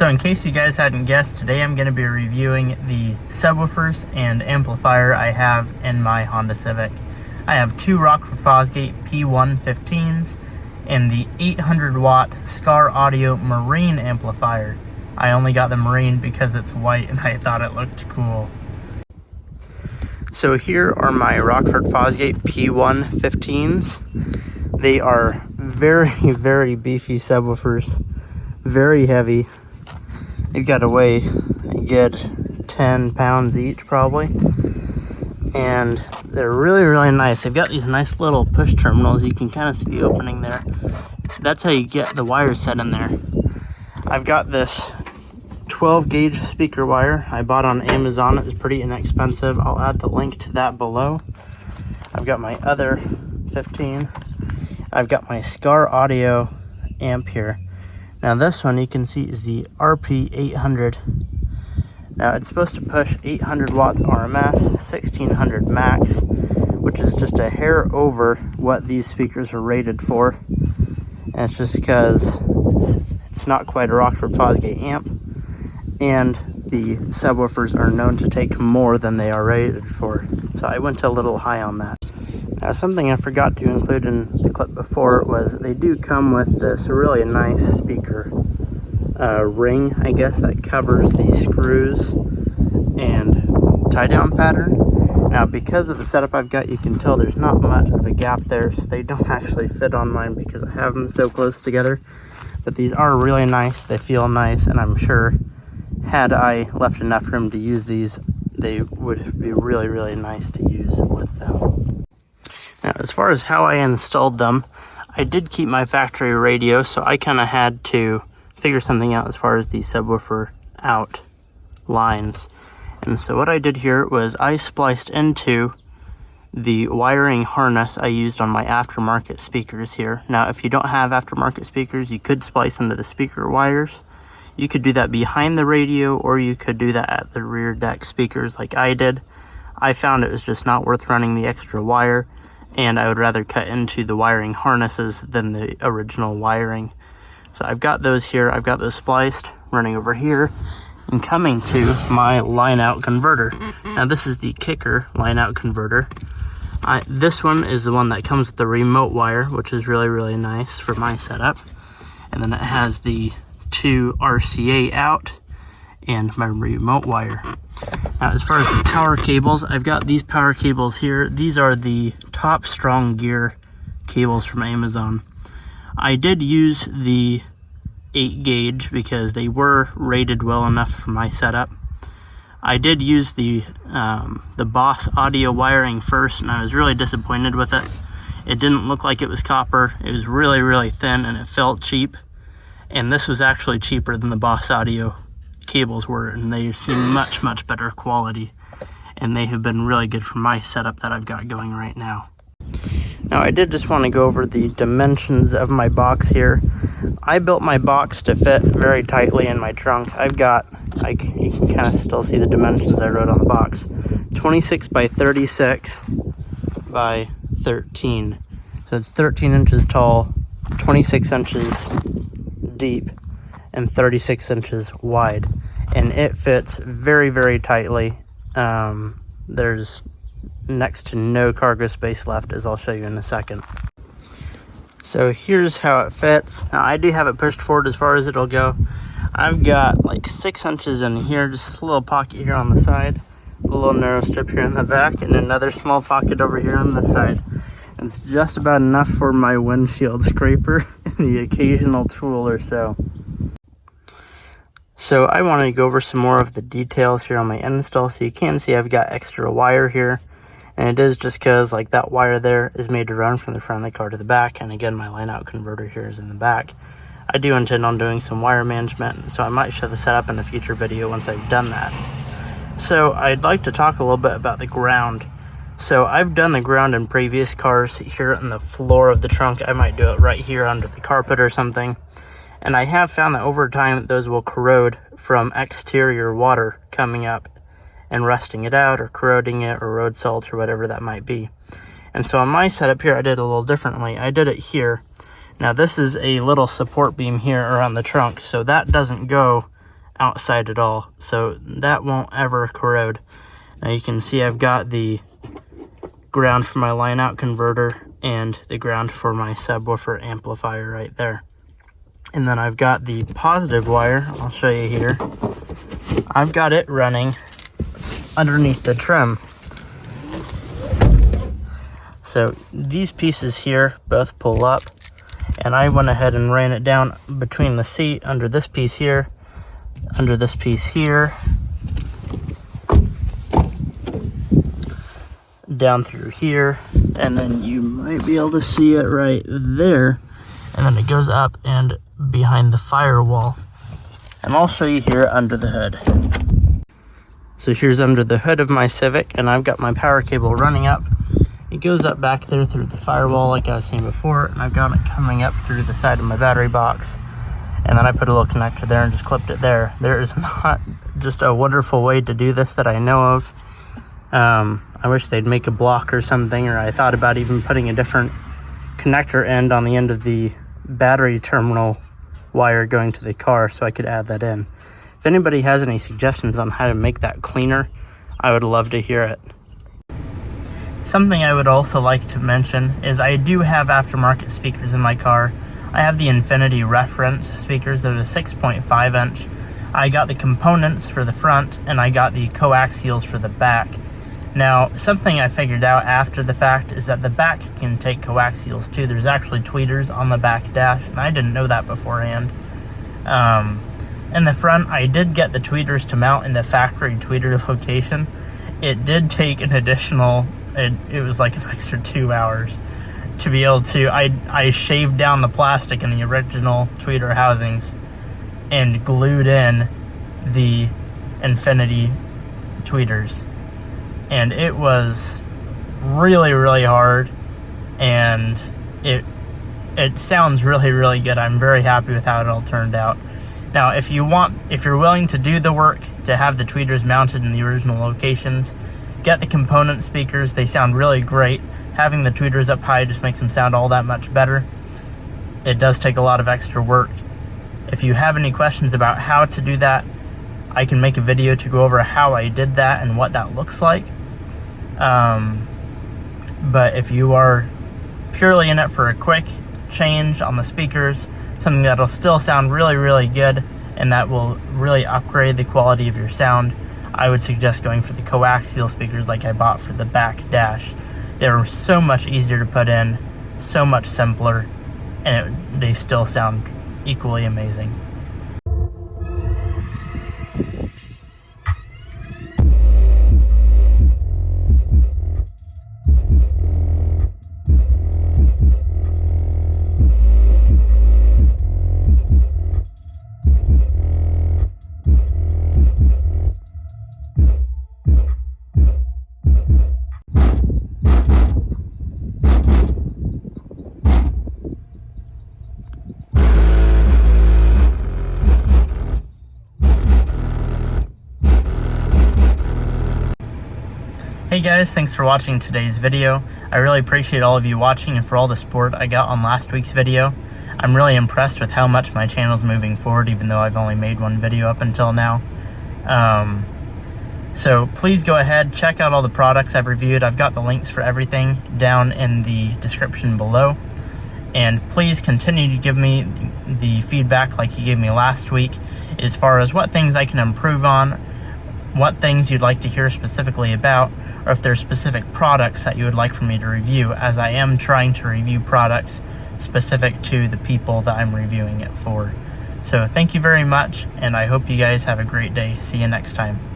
So in case you guys hadn't guessed, today I'm going to be reviewing the subwoofers and amplifier I have in my Honda Civic. I have two Rockford Fosgate P1 15s and the 800 watt Scar Audio Marine amplifier. I only got the Marine because it's white and I thought it looked cool. So here are my Rockford Fosgate P1 15s. They are very beefy subwoofers, very heavy. They've got to weigh a good 10 pounds each probably. And they're really nice. They've got these nice little push terminals. You can kind of see the opening there. That's how you get the wires set in there. I've got this 12 gauge speaker wire I bought on Amazon. It was pretty inexpensive. I'll add the link to that below. I've got my other 15. I've got my Scar Audio amp here. Now this one you can see is the RP800. Now it's supposed to push 800 watts RMS, 1600 max, which is just a hair over what these speakers are rated for. And it's just because it's not quite a Rockford Fosgate amp, and the subwoofers are known to take more than they are rated for. So I went a little high on that. Now something I forgot to include in the clip before was they do come with this really nice speaker ring, I guess, that covers the screws and tie down pattern. Now because of the setup I've got, you can tell there's not much of a gap there, so they don't actually fit on mine because I have them so close together. But these are really nice, they feel nice, and I'm sure had I left enough room to use these, they would be really nice to use with them. Now as far as how I installed them, I did keep my factory radio, so I kind of had to figure something out as far as the subwoofer out lines. And so what I did here was I spliced into the wiring harness I used on my aftermarket speakers here. Now if you don't have aftermarket speakers, you could splice into the speaker wires. You could do that behind the radio, or you could do that at the rear deck speakers like I did. I found it was just not worth running the extra wire, and I would rather cut into the wiring harnesses than the original wiring. So I've got those here, I've got those spliced, running over here, and coming to my line out converter. Now this is the kicker line out converter. This one is the one that comes with the remote wire, which is really nice for my setup. And then it has the two RCA out and my remote wire. Now as far as the power cables, I've got these power cables here. These are the top strong gear cables from Amazon. I did use the 8 gauge because they were rated well enough for my setup. I did use the Boss audio wiring first, and I was really disappointed with it. It didn't look like it was copper. It was really thin, and it felt cheap. And this was actually cheaper than the Boss audio cables were, and they seem much better quality. And they have been really good for my setup that I've got going right now. Now I did just want to go over the dimensions of my box here. I built my box to fit very tightly in my trunk. I've got, you can kind of still see the dimensions I wrote on the box. 26 by 36 by 13. So it's 13 inches tall, 26 inches deep, and 36 inches wide. And it fits very tightly. There's next to no cargo space left, as I'll show you in a second. So here's how it fits. Now I do have it pushed forward as far as it'll go. I've got like 6 inches in here, just a little pocket here on the side, a little narrow strip here in the back, and another small pocket over here on the side. It's just about enough for my windshield scraper and the occasional tool or so. So I want to go over some more of the details here on my install. So you can see I've got extra wire here. And it is just because like that wire there is made to run from the front of the car to the back. And again, my line out converter here is in the back. I do intend on doing some wire management, so I might show the setup in a future video once I've done that. So I'd like to talk a little bit about the ground. So I've done the ground in previous cars here on the floor of the trunk. I might do it right here under the carpet or something. And I have found that over time those will corrode from exterior water coming up and rusting it out or corroding it, or road salt or whatever that might be. And so on my setup here, I did a little differently. I did it here. Now this is a little support beam here around the trunk, so that doesn't go outside at all, so that won't ever corrode. Now you can see I've got the ground for my line out converter and the ground for my subwoofer amplifier right there. And then I've got the positive wire, I'll show you here. I've got it running underneath the trim. So these pieces here both pull up, and I went ahead and ran it down between the seat, under this piece here, under this piece here, down through here, and then you might be able to see it right there, and then it goes up and behind the firewall. And I'll show you here under the hood. So here's under the hood of my Civic, and I've got my power cable running up. It goes up back there through the firewall like I was saying before, and I've got it coming up through the side of my battery box. And then I put a little connector there and just clipped it there. There is not just a wonderful way to do this that I know of. I wish they'd make a block or something, or I thought about even putting a different connector end on the end of the battery terminal wire going to the car so I could add that in. If anybody has any suggestions on how to make that cleaner, I would love to hear it. Something I would also like to mention is I do have aftermarket speakers in my car. I have the Infinity reference speakers. They're the 6.5 inch. I got the components for the front, and I got the coaxials for the back. Now, something I figured out after the fact is that the back can take coaxials too. There's actually tweeters on the back dash, and I didn't know that beforehand. In the front, I did get the tweeters to mount in the factory tweeter location. It did take an additional, it was like an extra 2 hours to be able to, I shaved down the plastic in the original tweeter housings and glued in the Infinity tweeters. And it was really, really hard, and it sounds really, really good. I'm very happy with how it all turned out. Now, if you're willing to do the work to have the tweeters mounted in the original locations, get the component speakers. They sound really great. Having the tweeters up high just makes them sound all that much better. It does take a lot of extra work. If you have any questions about how to do that, I can make a video to go over how I did that and what that looks like. But if you are purely in it for a quick change on the speakers, something that'll still sound really, really good and that will really upgrade the quality of your sound, I would suggest going for the coaxial speakers like I bought for the back dash. They're so much easier to put in, so much simpler, and they still sound equally amazing. Hey guys, thanks for watching today's video. I really appreciate all of you watching and for all the support I got on last week's video. I'm really impressed with how much my channel's moving forward, even though I've only made one video up until now. So please go ahead, check out all the products I've reviewed. I've got the links for everything down in the description below. And please continue to give me the feedback like you gave me last week as far as what things I can improve on, what things you'd like to hear specifically about, or if there's specific products that you would like for me to review, as I am trying to review products specific to the people that I'm reviewing it for. So thank you very much, and I hope you guys have a great day. See you next time.